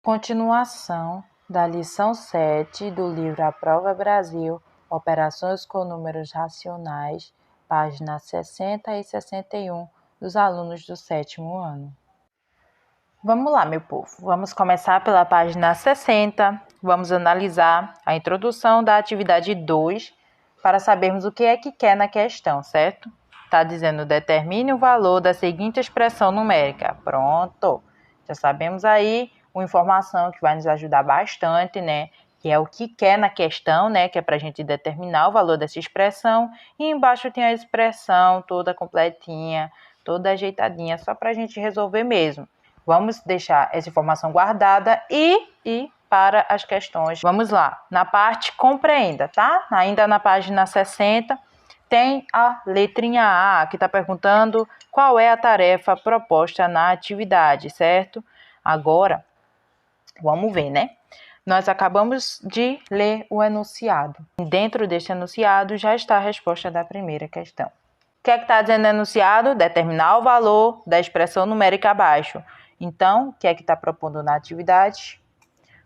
Continuação da lição 7 do livro A Prova Brasil, Operações com Números Racionais, páginas 60 e 61, dos alunos do 7º ano. Vamos lá, meu povo. Vamos começar pela página 60. Vamos analisar a introdução da atividade 2 para sabermos o que é que quer na questão, certo? Está dizendo, determine o valor da seguinte expressão numérica. Pronto. Já sabemos aí uma informação que vai nos ajudar bastante, né? Que é o que quer na questão, né? Que é para a gente determinar o valor dessa expressão. E embaixo tem a expressão toda completinha, toda ajeitadinha, só para a gente resolver mesmo. Vamos deixar essa informação guardada e para as questões. Vamos lá, na parte compreenda, tá? Ainda na página 60, tem a letrinha A, que está perguntando qual é a tarefa proposta na atividade, certo? Agora, vamos ver, né? Nós acabamos de ler o enunciado. Dentro deste enunciado já está a resposta da primeira questão. O que é que está dizendo o enunciado? Determinar o valor da expressão numérica abaixo. Então, o que é que está propondo na atividade?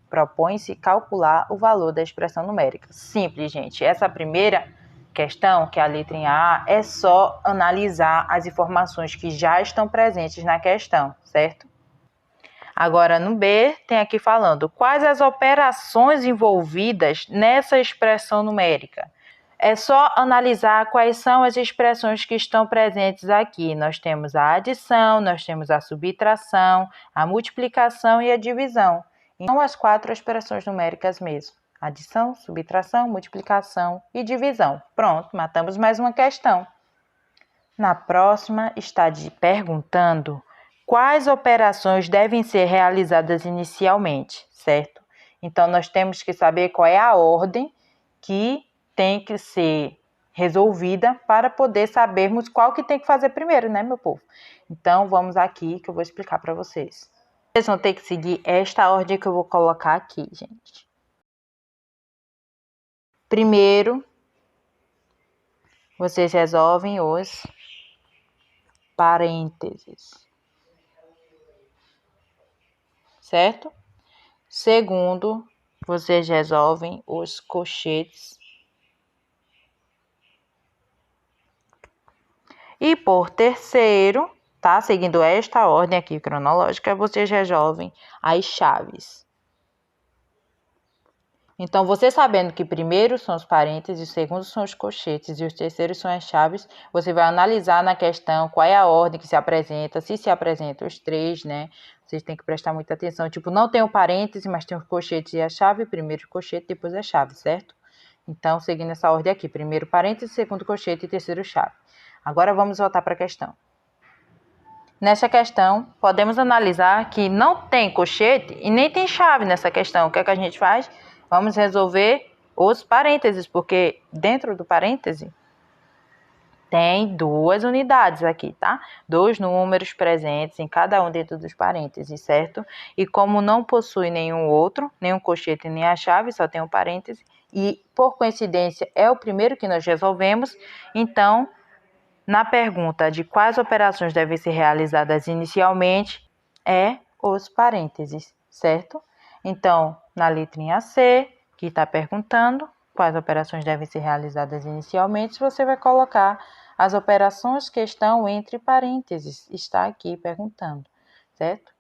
Propõe-se calcular o valor da expressão numérica. Simples, gente. Essa primeira questão, que é a letrinha A, é só analisar as informações que já estão presentes na questão, certo? Agora, no B, tem aqui falando quais as operações envolvidas nessa expressão numérica. É só analisar quais são as expressões que estão presentes aqui. Nós temos a adição, nós temos a subtração, a multiplicação e a divisão. Então, as 4 expressões numéricas mesmo. Adição, subtração, multiplicação e divisão. Pronto, matamos mais uma questão. Na próxima, está perguntando quais operações devem ser realizadas inicialmente, certo? Então, nós temos que saber qual é a ordem que tem que ser resolvida para poder sabermos qual que tem que fazer primeiro, né, meu povo? Então, vamos aqui que eu vou explicar para vocês. Vocês vão ter que seguir esta ordem que eu vou colocar aqui, gente. Primeiro, vocês resolvem os parênteses, certo? Segundo, vocês resolvem os colchetes. E por terceiro, tá? Seguindo esta ordem aqui cronológica, vocês resolvem as chaves. Então, você sabendo que primeiro são os parênteses, o segundo são os colchetes e os terceiros são as chaves, você vai analisar na questão qual é a ordem que se apresenta, se apresenta os três, né? Vocês têm que prestar muita atenção. Tipo, não tem o parêntese, mas tem os colchetes e a chave. Primeiro o colchete, depois a chave, certo? Então, seguindo essa ordem aqui. Primeiro parêntese, segundo colchete e terceiro chave. Agora, vamos voltar para a questão. Nessa questão, podemos analisar que não tem colchete e nem tem chave nessa questão. O que é que a gente faz? Vamos resolver os parênteses, porque dentro do parêntese tem 2 unidades aqui, tá? 2 números presentes em cada um dentro dos parênteses, certo? E como não possui nenhum outro, nem o colchete nem a chave, só tem um parêntese, e por coincidência é o primeiro que nós resolvemos, então, na pergunta de quais operações devem ser realizadas inicialmente, é os parênteses, certo? Então, na letrinha C, que está perguntando quais operações devem ser realizadas inicialmente, você vai colocar as operações que estão entre parênteses. Está aqui perguntando, certo?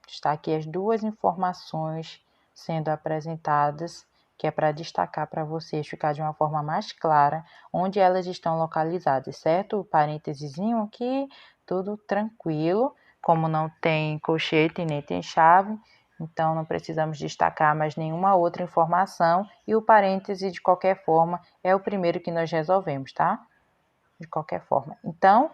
Está aqui as 2 informações sendo apresentadas, que é para destacar para vocês, ficar de uma forma mais clara onde elas estão localizadas, certo? O parêntesezinho aqui, tudo tranquilo, como não tem colchete nem tem chave, então não precisamos destacar mais nenhuma outra informação, e o parêntese, de qualquer forma, é o primeiro que nós resolvemos, tá? De qualquer forma. Então,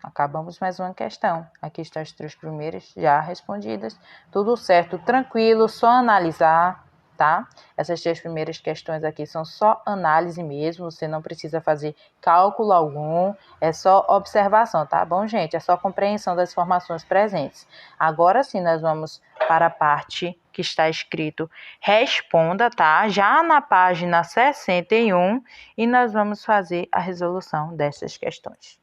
acabamos mais uma questão. Aqui estão as 3 primeiras já respondidas. Tudo certo, tranquilo, só analisar, tá? Essas 3 primeiras questões aqui são só análise mesmo, você não precisa fazer cálculo algum, é só observação, tá bom, gente? É só compreensão das informações presentes. Agora sim, nós vamos para a parte que está escrito responda, tá? Já na página 61, e nós vamos fazer a resolução dessas questões.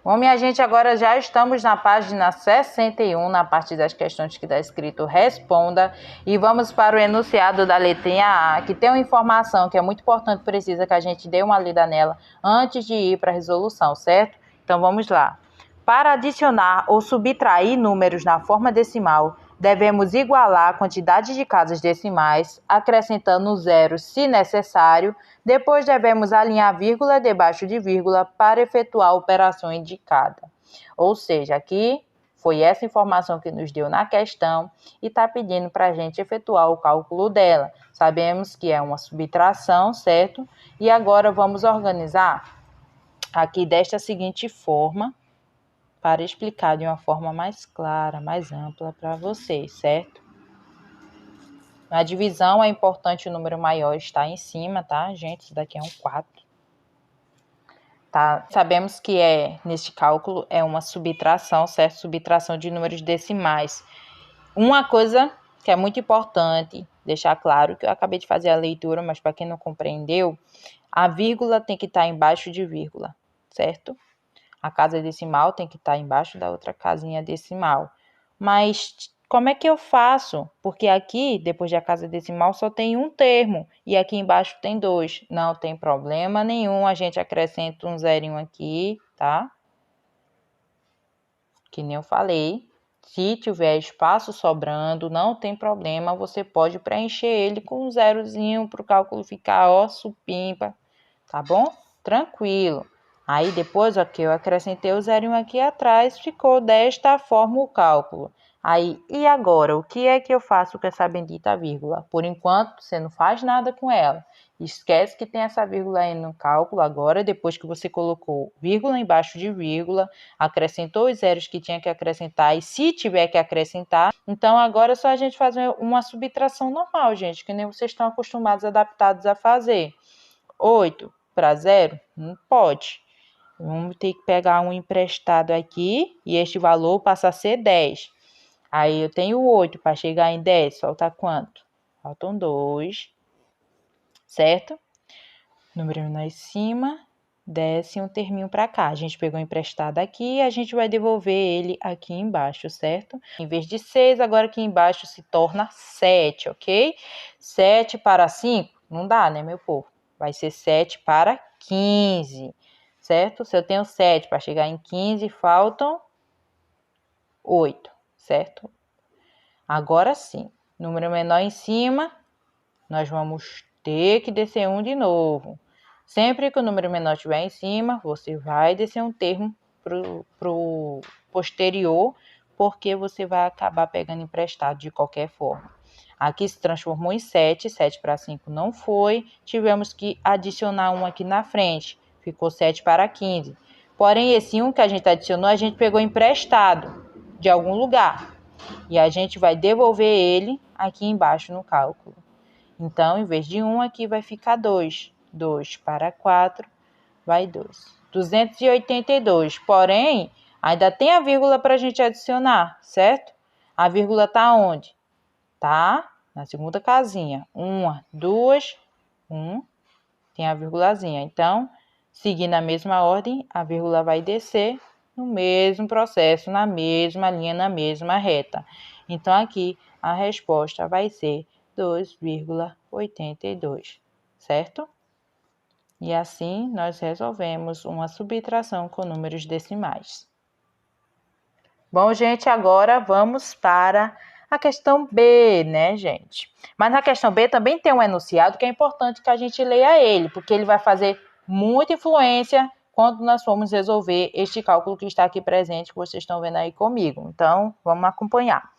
Bom, minha gente, agora já estamos na página 61, na parte das questões que está escrito responda. E vamos para o enunciado da letrinha A, que tem uma informação que é muito importante, precisa que a gente dê uma lida nela antes de ir para a resolução, certo? Então vamos lá. Para adicionar ou subtrair números na forma decimal, devemos igualar a quantidade de casas decimais, acrescentando zeros se necessário. Depois devemos alinhar vírgula debaixo de vírgula para efetuar a operação indicada. Ou seja, aqui foi essa informação que nos deu na questão e está pedindo para a gente efetuar o cálculo dela. Sabemos que é uma subtração, certo? E agora vamos organizar aqui desta seguinte forma, para explicar de uma forma mais clara, mais ampla para vocês, certo? Na divisão é importante o número maior estar em cima, tá, gente? Isso daqui é um 4. Tá? Sabemos que neste cálculo é uma subtração, certo? Subtração de números decimais. Uma coisa que é muito importante deixar claro, que eu acabei de fazer a leitura, mas para quem não compreendeu, a vírgula tem que estar embaixo de vírgula, certo? A casa decimal tem que estar embaixo da outra casinha decimal. Mas como é que eu faço? Porque aqui, depois da casa decimal, só tem um termo. E aqui embaixo tem 2. Não tem problema nenhum. A gente acrescenta um zerinho aqui, tá? Que nem eu falei. Se tiver espaço sobrando, não tem problema. Você pode preencher ele com um zerozinho para o cálculo ficar, ó, supimpa. Tá bom? Tranquilo. Aí depois, aqui eu acrescentei o zerinho aqui atrás, ficou desta forma o cálculo. Aí, e agora? O que é que eu faço com essa bendita vírgula? Por enquanto, você não faz nada com ela. Esquece que tem essa vírgula aí no cálculo agora, depois que você colocou vírgula embaixo de vírgula, acrescentou os zeros que tinha que acrescentar, e se tiver que acrescentar, então agora é só a gente fazer uma subtração normal, gente, que nem vocês estão acostumados, adaptados a fazer. 8 para 0? Não pode. Vamos ter que pegar um emprestado aqui e este valor passa a ser 10. Aí eu tenho 8 para chegar em 10, falta quanto? Faltam 2, certo? Número menor em cima, desce um terminho para cá. A gente pegou emprestado aqui e a gente vai devolver ele aqui embaixo, certo? Em vez de 6, agora aqui embaixo se torna 7, ok? 7 para 5? Não dá, né, meu povo? Vai ser 7 para 15, certo? Se eu tenho 7 para chegar em 15, faltam 8, certo? Agora sim, número menor em cima, nós vamos ter que descer um de novo. Sempre que o número menor estiver em cima, você vai descer um termo para o posterior, porque você vai acabar pegando emprestado de qualquer forma. Aqui se transformou em 7, 7 para 5 não foi, tivemos que adicionar um aqui na frente, ficou 7 para 15. Porém, esse 1 que a gente adicionou, a gente pegou emprestado de algum lugar, e a gente vai devolver ele aqui embaixo no cálculo. Então, em vez de 1, aqui vai ficar 2. 2 para 4, vai 2. 282. Porém, ainda tem a vírgula para a gente adicionar, certo? A vírgula está onde? Tá na segunda casinha. 1, 2, 1. Tem a vírgulazinha. Então, seguindo a mesma ordem, a vírgula vai descer no mesmo processo, na mesma linha, na mesma reta. Então, aqui a resposta vai ser 2,82, certo? E assim nós resolvemos uma subtração com números decimais. Bom, gente, agora vamos para a questão B, né, gente? Mas na questão B também tem um enunciado que é importante que a gente leia ele, porque ele vai fazer muita influência quando nós formos resolver este cálculo que está aqui presente, que vocês estão vendo aí comigo. Então, vamos acompanhar.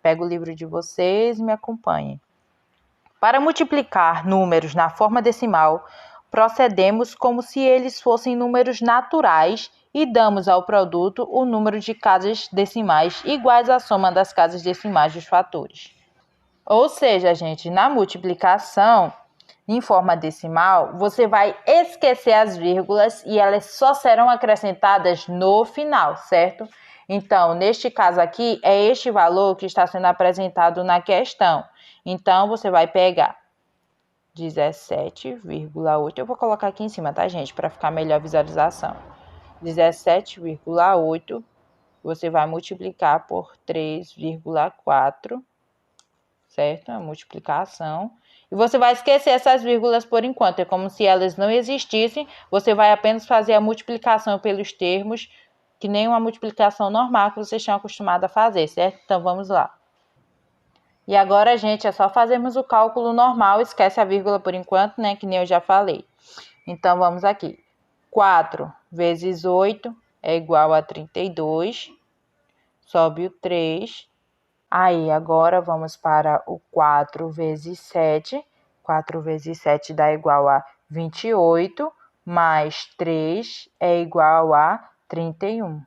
Pega o livro de vocês e me acompanhem. Para multiplicar números na forma decimal, procedemos como se eles fossem números naturais e damos ao produto o número de casas decimais iguais à soma das casas decimais dos fatores. Ou seja, gente, na multiplicação em forma decimal, você vai esquecer as vírgulas e elas só serão acrescentadas no final, certo? Então, neste caso aqui, é este valor que está sendo apresentado na questão. Então, você vai pegar 17,8. Eu vou colocar aqui em cima, tá, gente? Para ficar melhor a visualização. 17,8, você vai multiplicar por 3,4, certo? A multiplicação. E você vai esquecer essas vírgulas por enquanto, é como se elas não existissem, você vai apenas fazer a multiplicação pelos termos, que nem uma multiplicação normal que vocês estão acostumados a fazer, certo? Então, vamos lá. E agora, gente, é só fazermos o cálculo normal, esquece a vírgula por enquanto, né, que nem eu já falei. Então, vamos aqui. 4 vezes 8 é igual a 32, sobe o 3. Aí, agora vamos para o 4 vezes 7. 4 vezes 7 dá igual a 28, mais 3 é igual a 31.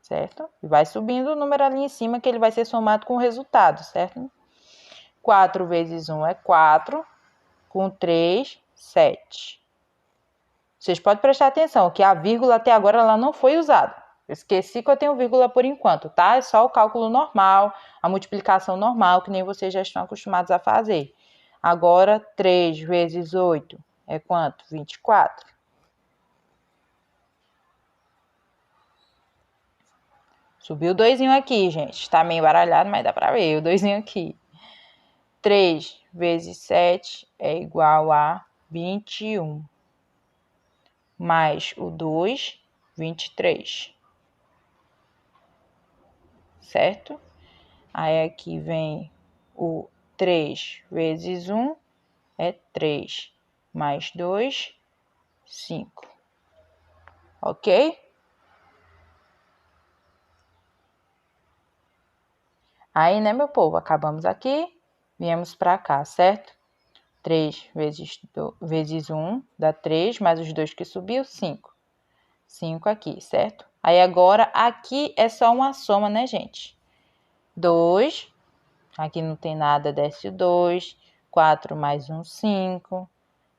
Certo? E vai subindo o número ali em cima, que ele vai ser somado com o resultado, certo? 4 vezes 1 é 4, com 3, 7. Vocês podem prestar atenção que a vírgula até agora ela não foi usada. Eu esqueci que eu tenho vírgula por enquanto, tá? É só o cálculo normal, a multiplicação normal, que nem vocês já estão acostumados a fazer. Agora, 3 vezes 8 é quanto? 24. Subiu o 2 aqui, gente. Tá meio baralhado, mas dá pra ver o 2 aqui. 3 vezes 7 é igual a 21. Mais o 2, 23. Certo? Aí aqui vem o 3 vezes 1 é 3. Mais 2, 5. Ok? Aí, né, meu povo? Acabamos aqui, viemos pra cá, certo? 3 vezes 1 dá 3, mais os 2 que subiu, 5. 5 aqui, certo? Aí agora, aqui é só uma soma, né, gente? 2, aqui não tem nada, desce o 2. 4 mais 1, 5.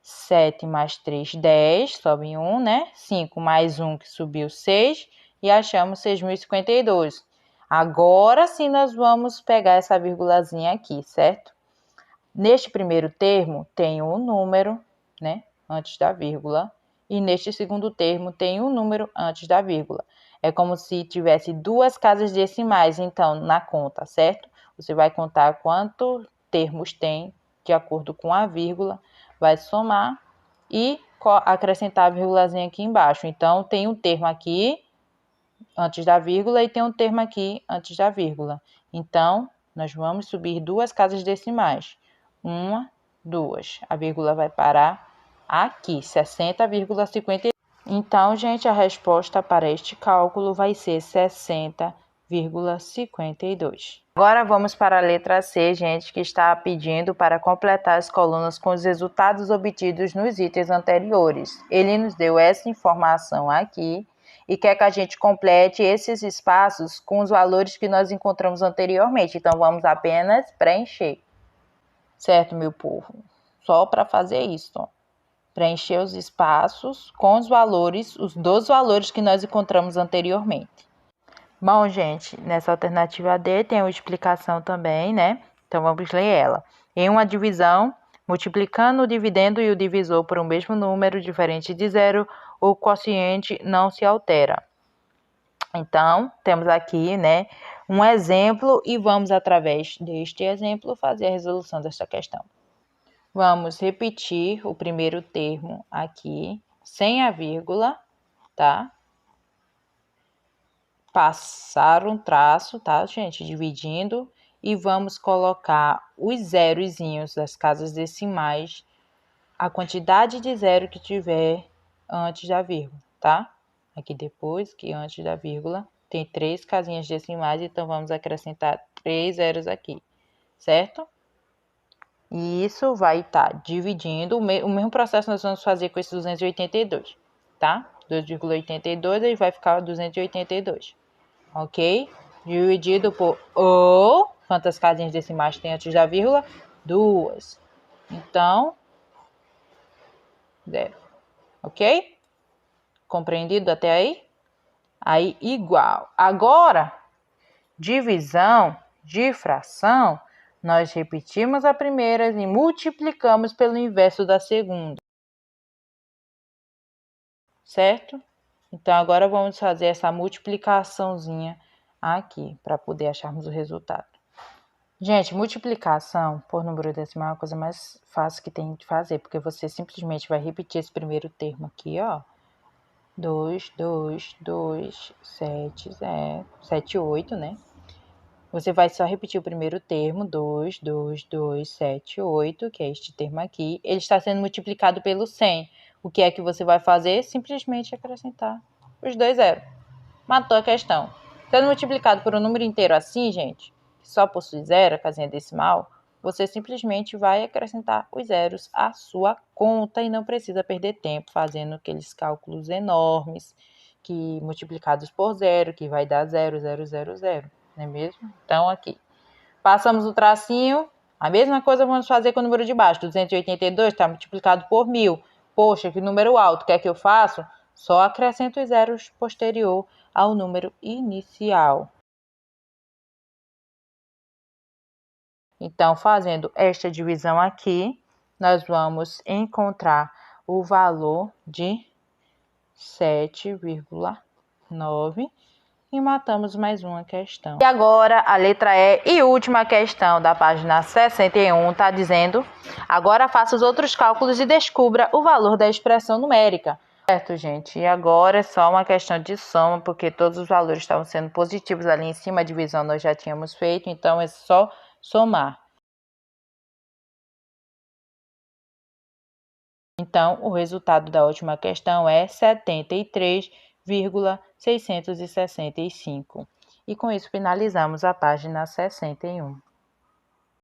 7 mais 3, 10, sobe 1, né? 5 mais 1 que subiu 6 e achamos 6.052. Agora sim nós vamos pegar essa vírgulazinha aqui, certo? Neste primeiro termo tem um número, né? Antes da vírgula. E neste segundo termo tem um número antes da vírgula. É como se tivesse duas casas decimais, então, na conta, certo? Você vai contar quantos termos tem de acordo com a vírgula, vai somar e acrescentar a vírgulazinha aqui embaixo. Então, tem um termo aqui antes da vírgula e tem um termo aqui antes da vírgula. Então, nós vamos subir duas casas decimais. 1, 2. A vírgula vai parar aqui, 60,50. Então, gente, a resposta para este cálculo vai ser 60,52. Agora vamos para a letra C, gente, que está pedindo para completar as colunas com os resultados obtidos nos itens anteriores. Ele nos deu essa informação aqui e quer que a gente complete esses espaços com os valores que nós encontramos anteriormente. Então, vamos apenas preencher. Certo, meu povo? Só para fazer isso, ó. Preencher os espaços com os valores, os dos valores que nós encontramos anteriormente. Bom, gente, nessa alternativa D tem uma explicação também, né? Então, vamos ler ela. Em uma divisão, multiplicando o dividendo e o divisor por um mesmo número diferente de zero, o quociente não se altera. Então, temos aqui, né, um exemplo e vamos, através deste exemplo, fazer a resolução desta questão. Vamos repetir o primeiro termo aqui, sem a vírgula, tá? Passar um traço, tá, gente? Dividindo. E vamos colocar os zerozinhos das casas decimais, a quantidade de zero que tiver antes da vírgula, tá? Aqui depois, que antes da vírgula, tem 3 casinhas decimais, então vamos acrescentar 3 zeros aqui, certo? E isso vai estar dividindo, o mesmo processo nós vamos fazer com esse 282, tá? 2,82, aí vai ficar 282, ok? Dividido por quantas casinhas decimais tem antes da vírgula? 2. Então, 0, ok? Compreendido até aí? Aí, igual. Agora, divisão de fração, nós repetimos a primeira e multiplicamos pelo inverso da segunda. certo? Então, agora vamos fazer essa multiplicaçãozinha aqui, para poder acharmos o resultado. Gente, multiplicação por número decimal é a coisa mais fácil que tem de fazer, porque você simplesmente vai repetir esse primeiro termo aqui, ó. 2, 2, 2, 7, 0, 7, 8, né? Você vai só repetir o primeiro termo, 2, 2, 2, 7, 8, que é este termo aqui. Ele está sendo multiplicado pelo 100. O que é que você vai fazer? Simplesmente acrescentar os dois zeros. Matou a questão. Sendo multiplicado por um número inteiro assim, gente, que só possui zero, a casinha decimal, você simplesmente vai acrescentar os zeros à sua conta e não precisa perder tempo fazendo aqueles cálculos enormes que multiplicados por zero, que vai dar 0, 0, 0, 0, não é mesmo? Então, aqui. Passamos o tracinho. A mesma coisa vamos fazer com o número de baixo. 282 está multiplicado por 1000. Poxa, que número alto. O que é que eu faço? Só acrescento os zeros posterior ao número inicial. Então, fazendo esta divisão aqui, nós vamos encontrar o valor de 7,9 e matamos mais uma questão. E agora, a letra E e última questão da página 61 está dizendo: agora faça os outros cálculos e descubra o valor da expressão numérica. Certo, gente? E agora é só uma questão de soma, porque todos os valores estavam sendo positivos ali em cima, a divisão nós já tínhamos feito, então é só somar. Então, o resultado da última questão é 73,665. E com isso finalizamos a página 61.